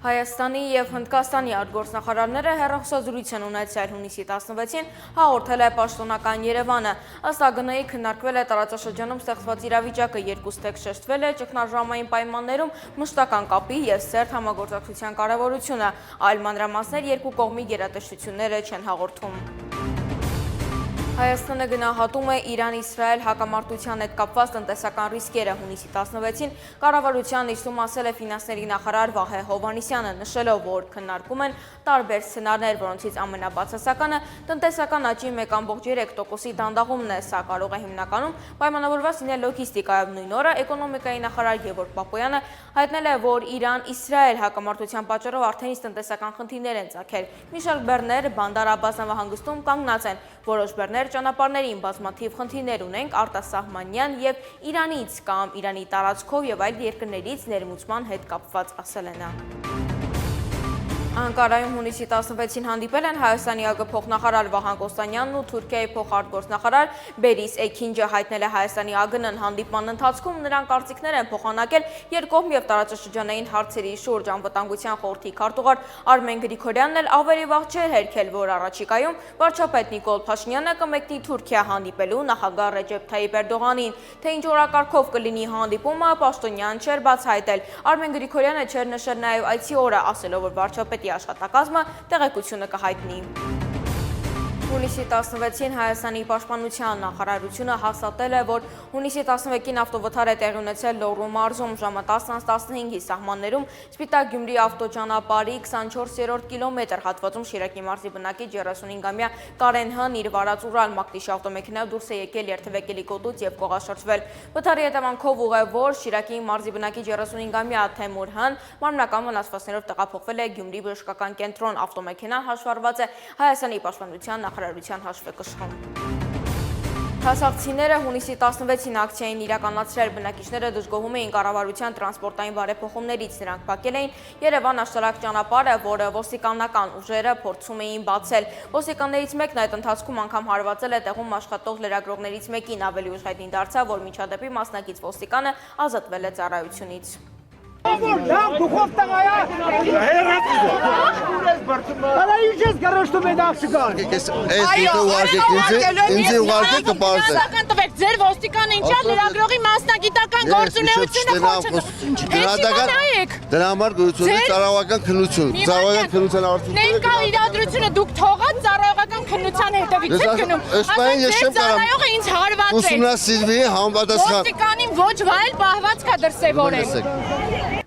Հայաստանի և Հնդկաստանի արտգործնախարարները հեռախոսազրույց են ունեցել հունիսի 16-ին, հաղորդել է պաշտոնական Երևանը։ Ըստ ԱԳՆ-ի քննարկվել է տարածաշրջանում ստեղծված իրավիճակը, երկուստ էլ շեշտվել է ճգնաժամային պայմաններում մշտական կապի և սերտ համագործակցության կարևորությունը, այլ մանրամասներ երկու կողմի գերատեսչությունները չեն հաղորդում։ Հայաստանը գնահատում է Իրան-Իսրայել հակամարտության հետ կապված տնտեսական ռիսկերը։ Հունիսի 16-ին կառավարության նիստում ասել է ֆինանսների նախարար Վահե Հովհաննիսյանը, նշելով, որ քննարկում են տարբեր սցենարներ, որոնցից ամենաբացասականը տնտեսական աճի 1.3%-ի դանդաղումն է։ Սա կարող է հիմնականում պայմանավորված լինել լոգիստիկայով։ Նույն օրը էկոնոմիկայի նախարար Գևորգ Պապոյանը հայտնել է, որ Իրան-Իսրայել հակամարտության պատճառով արդեն իսկ տնտեսական խնդիրներ են ծագել։ Մի շարք բեռներ Բանդար Աբբաս նավահանգստում կանգնած են, որոշ բեռներ ճանապարհներին բազմաթիվ խնդիրներ ունենք արտասահմանյան եւ Իրանից կամ Իրանի տարածքով եւ այլ երկրներից ներմուծման հետ կապված, ասել է նա։ Անկարայում հունիսի 16-ին հանդիպել են Հայաստանի ԱԳ փոխնախարար Վահան Կոստանյանն ու Թուրքիայի փոխարտգործնախարար Բերիս Էքինջը, հայտնել է Հայաստանի ԱԳՆ-ն հանդիպման ընթացքում նրանք կարծիքներ են փոխանակել երկկողմ եւ տարածաշրջանային հարցերի շուրջ։ Անվտանգության խորհրդի քարտուղար Արմեն Գրիգորյանն էլ ավելի վաղ չէր հերքել, որ առաջիկայում վարչապետ Նիկոլ Փաշինյանը կմեկնի Թուրքիա հանդիպելու նախագահ Ռեջեփ Թայիպ Էրդողանին։ Թե ինչ օրակարգով կլինի հանդիպումը, Պաշտոնյան չէր բացահայտել։ Արմեն Գրիգորյանը չէր նշել նաեւ այցի օրը, ասելով, որ վարչապետ աշխատակազմը տեղեկությունը կհայտնի։ Հունիսի 16-ին Հայաստանի պաշտպանության նախարարությունը հաստատել է, որ հունիսի 11-ին ավտովթար է տեղի ունեցել Լոռու մարզում ժամը 10:15-ի սահմաններում Սպիտակ Գյումրի ավտոճանապարհի 24-րդ կիլոմետր հատվածում Շիրակի մարզի բնակիչ 35-ամյա Կարեն Հ-ն իր վարած Ուրալ մակնիշ ավտոմեքենայով դուրս է եկել երթևեկելի գոտուց եւ կողաշրջվել։ Վթարի հետևանքով ուղևոր Շիրակի մարզի բնակիչ 35-ամյա Թեմուր Հ-ն մարմնական վնասվածքներով տեղափոխվել է Գյումրի բժշկական կենտրոն։ Ավտոմեքենան հաշվառված է Հայաստանի պաշտպանության նախարարության հաշվեկշռում։ Հասարակցիները հունիսի 16-ին ակցիա էին իրականացրել, բնակիչները դժգոհում էին կառավարության տրանսպորտային բարեփոխումներից, նրանք փակել էին Երևան-Աշտարակ ճանապարհը, որը ոստիկանական ուժերը փորձում էին բացել։ Ոստիկաններից մեկն այդ ընթացքում անգամ հարվածել է տեղում աշխատող լրագրողներից մեկին, ավելի ուշ հայտնի դարձավ, որ միջադեպի մասնակից ոստիկանը ազատվել է ծառայությունից։ Ձեր ոստիկանը ինչա լրագրողի մասնագիտական գործունեությունը դրա համար գույություն ծառայողական քննություն ներկա իրադրությունը դուք թողած ծառայողական քննության հետևից եք գնում։ Ծառայողը ինձ հարված է։ Ուսումնասիրվի համապատասխան ոստիկանին ոչ վայել պահվածք է դրսևորել։